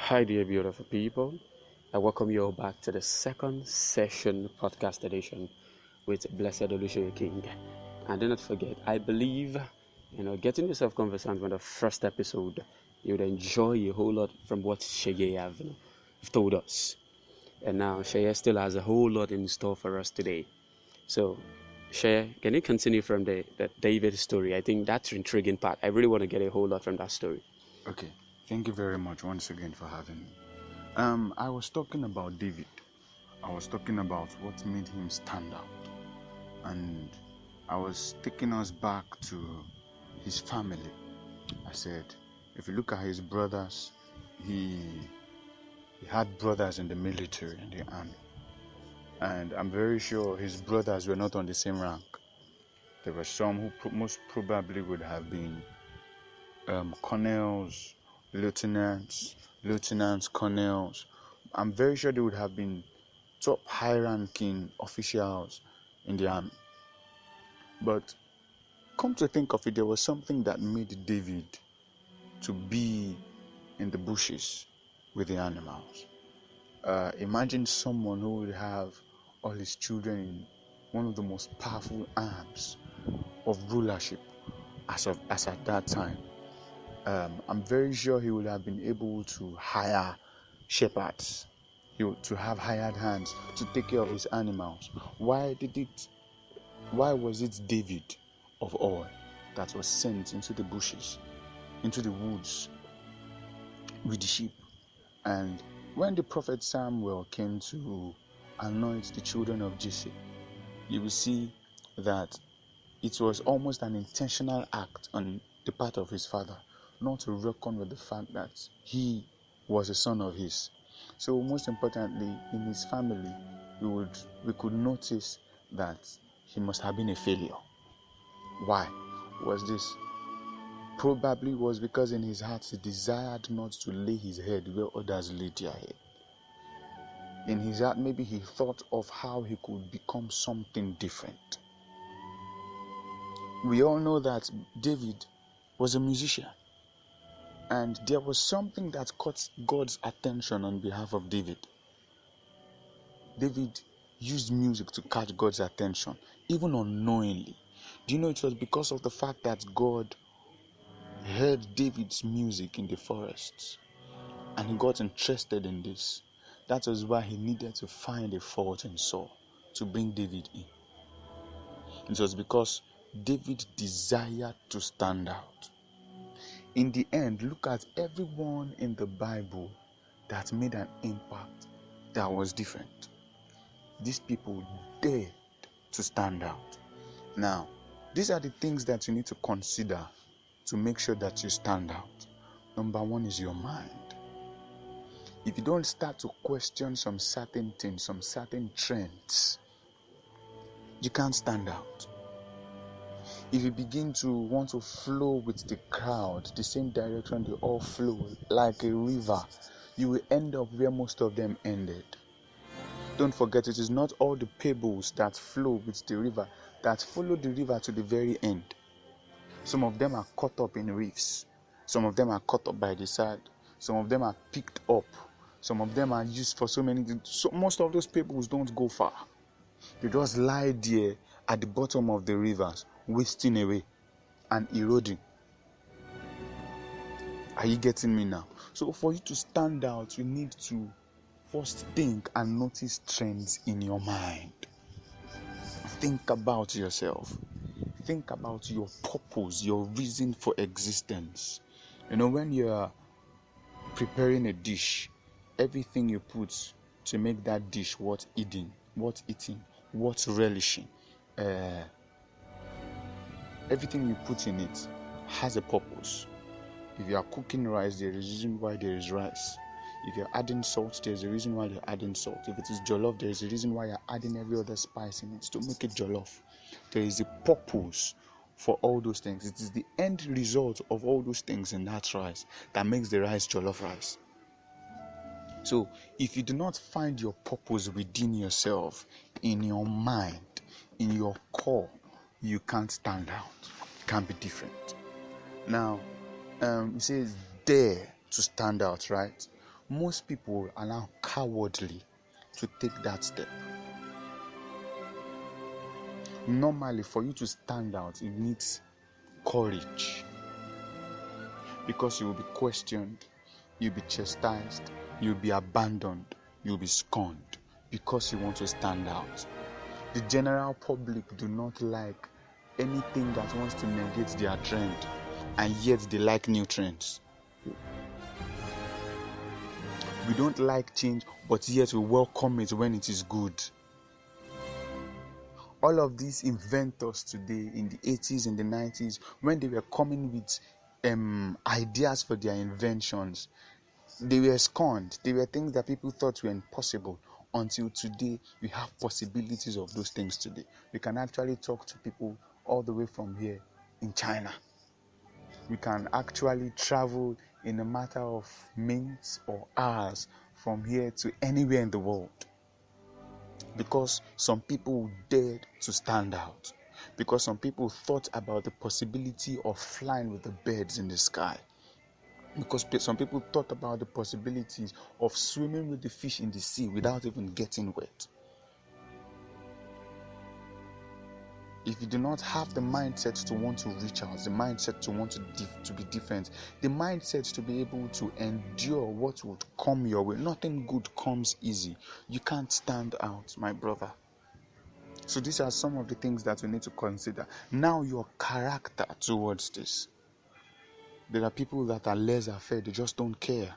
Hi, dear beautiful people. I welcome you all back to the second session podcast edition with Blessed Oluseye King. And do not forget, I believe, getting yourself conversant with the first episode, you would enjoy a whole lot from what Sheye have told us. And now Sheye still has a whole lot in store for us today. So, Sheye, can you continue from the David story? I think that's the intriguing part. I really want to get a whole lot from that story. Okay, thank you very much once again for having me. I was talking about David. I was talking about what made him stand out. And I was taking us back to his family. I said, if you look at his brothers, he had brothers in the military, in the army. And I'm very sure his brothers were not on the same rank. There were some who most probably would have been colonels, lieutenants, colonels. I'm very sure they would have been top high-ranking officials in the army. But come to think of it, there was something that made David to be in the bushes with the animals. Imagine someone who would have all his children in one of the most powerful arms of rulership as at that time. I'm very sure he would have been able to hire shepherds, to have hired hands to take care of his animals. Why was it David of all that was sent into the bushes, into the woods with the sheep? And when the prophet Samuel came to anoint the children of Jesse, you will see that it was almost an intentional act on the part of his father not to reckon with the fact that he was a son of his. So most importantly, in his family, we could notice that he must have been a failure. Why was this? Probably was because in his heart he desired not to lay his head where others laid their head. In his heart, maybe he thought of how he could become something different. We all know that David was a musician. And there was something that caught God's attention on behalf of David. David used music to catch God's attention, even unknowingly. Do you know it was because of the fact that God heard David's music in the forests and he got interested in this? That was why he needed to find a fault in Saul to bring David in. It was because David desired to stand out. In the end, look at everyone in the Bible that made an impact that was different. These people dared to stand out. Now, these are the things that you need to consider to make sure that you stand out. Number one is your mind. If you don't start to question some certain things, some certain trends, you can't stand out. If you begin to want to flow with the crowd, the same direction they all flow, like a river, you will end up where most of them ended. Don't forget, it is not all the pebbles that flow with the river that follow the river to the very end. Some of them are caught up in reefs. Some of them are caught up by the side. Some of them are picked up. Some of them are used for so many things. So most of those pebbles don't go far. They just lie there at the bottom of the rivers, wasting away and eroding. Are you getting me now? So for you to stand out, you need to first think and notice trends in your mind. Think about yourself. Think about your purpose, your reason for existence. When you're preparing a dish, everything you put to make that dish worth eating, worth relishing, everything you put in it has a purpose. If you are cooking rice, there is a reason why there is rice. If you're adding salt, there's a reason why you're adding salt. If it is jollof, there is a reason why you're adding every other spice in it to make it jollof. There is a purpose for all those things. It is the end result of all those things in that rice that makes the rice jollof rice. So if you do not find your purpose within yourself, in your mind, in your core, you can't stand out. You can't be different. Now, it says dare to stand out, right? Most people are now cowardly to take that step. Normally, for you to stand out, it needs courage, because you will be questioned, you'll be chastised, you'll be abandoned, you'll be scorned, because you want to stand out. The general public do not like anything that wants to negate their trend, and yet they like new trends. We don't like change, but yet we welcome it when it is good. All of these inventors today in the 80s and the 90s, when they were coming with ideas for their inventions, they were scorned. They were things that people thought were impossible. Until today, we have possibilities of those things today. We can actually talk to people all the way from here in China. We can actually travel in a matter of minutes or hours from here to anywhere in the world. Because some people dared to stand out. Because some people thought about the possibility of flying with the birds in the sky. Because some people thought about the possibilities of swimming with the fish in the sea without even getting wet. If you do not have the mindset to want to reach out, the mindset to want to be different, the mindset to be able to endure what would come your way, nothing good comes easy. You can't stand out, my brother. So these are some of the things that we need to consider. Now your character towards this. There are people that are laissez-faire, they just don't care.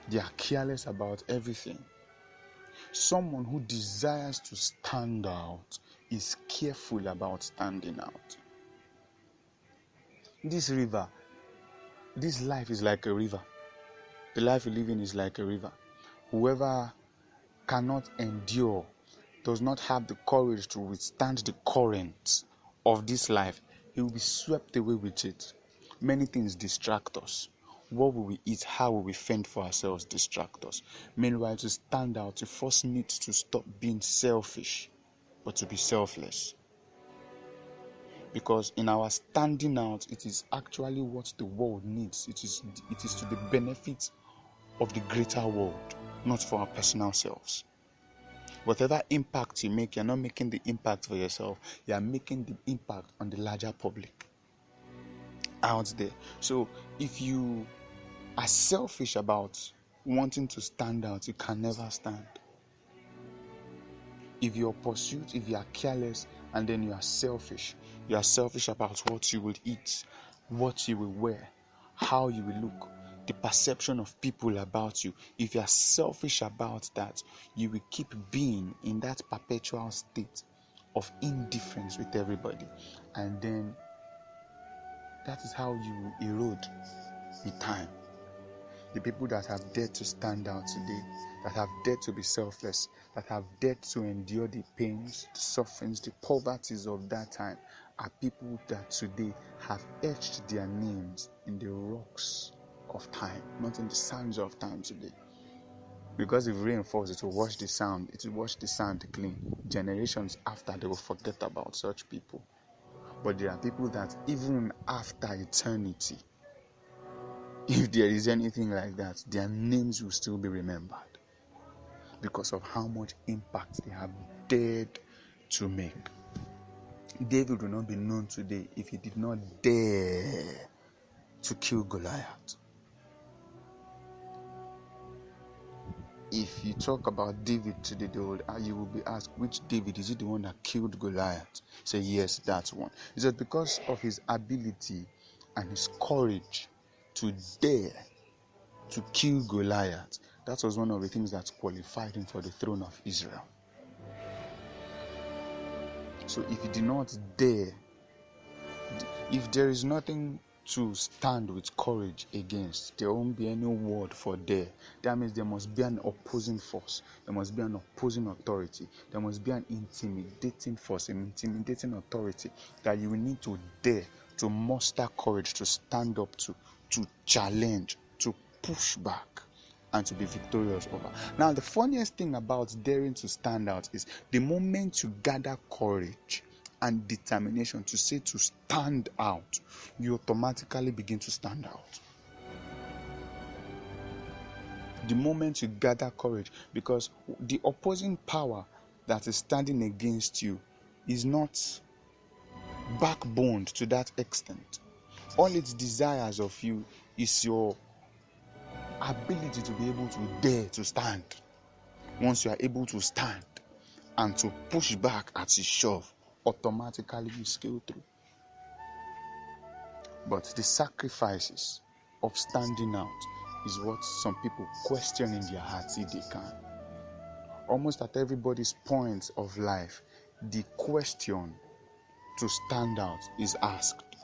They are careless about everything. Someone who desires to stand out is careful about standing out. This life is like a river. The life we live in is like a river. Whoever cannot endure, does not have the courage to withstand the current of this life, he will be swept away with it. Many things distract us. What will we eat? How will we fend for ourselves? Distract us. Meanwhile, to stand out, you first need to stop being selfish, but to be selfless. Because in our standing out, it is actually what the world needs. It is to the benefit of the greater world, not for our personal selves. Whatever impact you make, you're not making the impact for yourself. You are making the impact on the larger public out there. So if you are selfish about wanting to stand out, you can never stand. If your pursuit, if you are careless and then you are selfish about what you will eat, what you will wear, how you will look, the perception of people about you, if you are selfish about that, you will keep being in that perpetual state of indifference with everybody. And then that is how you will erode with time. The people that have dared to stand out today, that have dared to be selfless, that have dared to endure the pains, the sufferings, the poverties of that time, are people that today have etched their names in the rocks of time, not in the sands of time today. Because if rain falls, it will wash the sand clean. Generations after, they will forget about such people. But there are people that even after eternity, if there is anything like that, their names will still be remembered because of how much impact they have dared to make. David will not be known today if he did not dare to kill Goliath. If you talk about David today, you will be asked, which David? Is it the one that killed Goliath? Say, yes, that's one. Is it because of his ability and his courage to dare to kill Goliath? That was one of the things that qualified him for the throne of Israel. So if you do not dare, if there is nothing to stand with courage against, there won't be any word for dare. That means there must be an opposing force. There must be an opposing authority. There must be an intimidating force, an intimidating authority that you will need to dare to muster courage, to stand up to challenge, to push back, and to be victorious over. Now, the funniest thing about daring to stand out is the moment you gather courage and determination to say to stand out, you automatically begin to stand out. the moment you gather courage, because the opposing power that is standing against you is not backboned to that extent. All it desires of you is your ability to be able to dare to stand. Once you are able to stand and to push back at his shove, automatically you scale through. But the sacrifices of standing out is what some people question in their hearts if they can. Almost at everybody's point of life, the question to stand out is asked.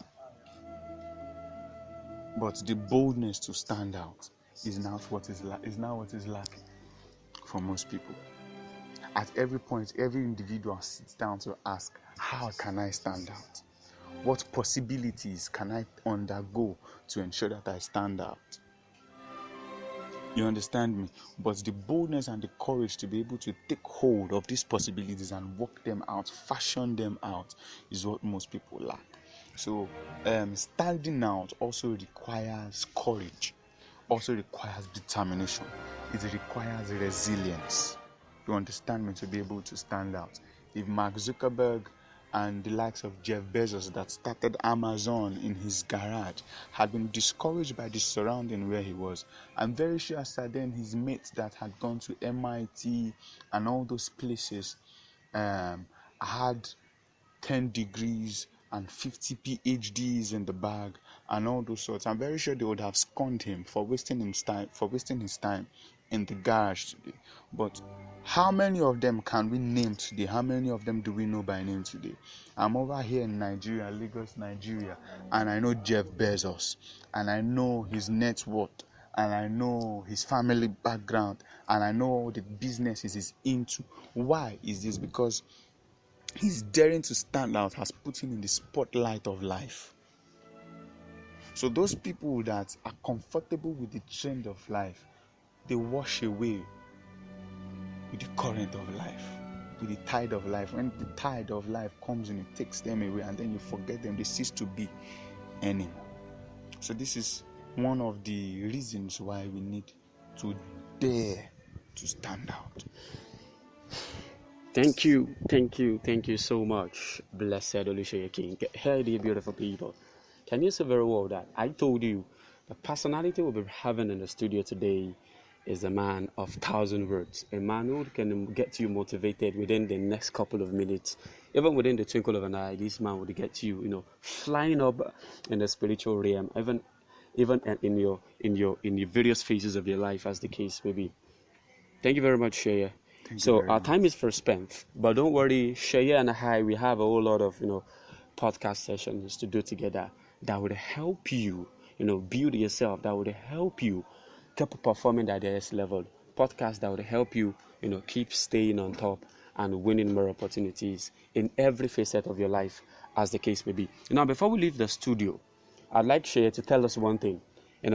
But the boldness to stand out is now what is lacking for most people. At every point, every individual sits down to ask, how can I stand out? What possibilities can I undergo to ensure that I stand out? You understand me? But the boldness and the courage to be able to take hold of these possibilities and work them out, fashion them out, is what most people lack. So standing out also requires courage, also requires determination. It requires resilience. You understand me? To be able to stand out. If Mark Zuckerberg and the likes of Jeff Bezos that started Amazon in his garage had been discouraged by the surrounding where he was, I'm very sure after then his mates that had gone to MIT and all those places had 10 degrees and 50 PhDs in the bag and all those sorts. I'm very sure they would have scorned him for wasting his time in the garage today. But how many of them can we name today? How many of them do we know by name today? I'm over here in Nigeria, Lagos, Nigeria, and I know Jeff Bezos, and I know his net worth, and I know his family background, and I know all the businesses he's into. Why is this? Because he's daring to stand out, has put him in the spotlight of life. So those people that are comfortable with the trend of life, they wash away with the current of life, with the tide of life. When the tide of life comes in, it takes them away, and then you forget them. They cease to be anymore. So this is one of the reasons why we need to dare to stand out. Thank you so much, Blessed Oluseye King. Hey, dear beautiful people. Can you see very well that I told you the personality we'll be having in the studio today is a man of 1,000 words, a man who can get you motivated within the next couple of minutes. Even within the twinkle of an eye, this man would get you, flying up in the spiritual realm, even in your various phases of your life, as the case may be. Thank you very much, Sheye. So our time is first spent, but don't worry, Sheye and I, we have a whole lot of podcast sessions to do together that would help you, build yourself, that would help you keep performing at the highest level. Podcasts that would help you, keep staying on top and winning more opportunities in every facet of your life, as the case may be. Now, before we leave the studio, I'd like Sheye to tell us one thing,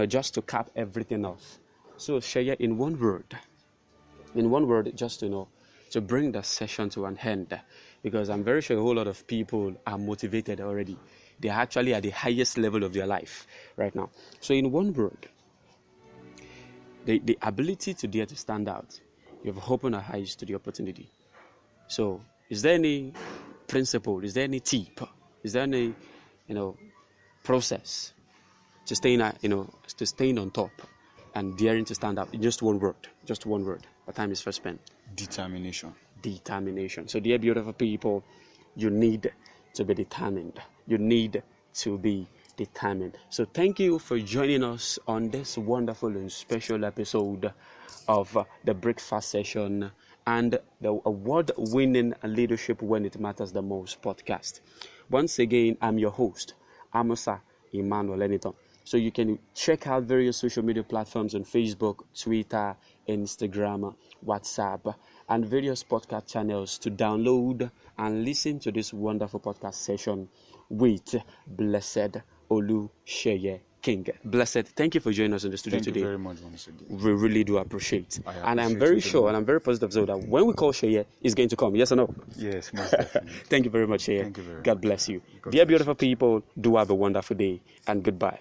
just to cap everything off. So, Sheye, in one word, just to bring the session to an end, because I'm very sure a whole lot of people are motivated already. They're actually at the highest level of their life right now. So, in one word, the ability to dare to stand out, you've opened our eyes to the opportunity. So, is there any principle? Is there any tip? Is there any, process to staying on top and daring to stand out? Just one word. Our time is first spent. Determination. So, dear beautiful people, you need to be determined. So thank you for joining us on this wonderful and special episode of the Breakfast Session and the award-winning Leadership When It Matters the Most podcast. Once again, I'm your host, Amusa Emmanuel Eniton. So you can check out various social media platforms on Facebook, Twitter, Instagram, WhatsApp, and various podcast channels to download and listen to this wonderful podcast session with Blessed Oluseye King. Blessed, thank you for joining us in the studio today. Thank you very much once again. We really do appreciate. And I'm very sure and I'm very positive so that when we call Sheye, he's going to come. Yes or no? Yes, most definitely. Thank you very much, Sheye. Thank you very much. God bless you. Dear beautiful people, do have a wonderful day and goodbye.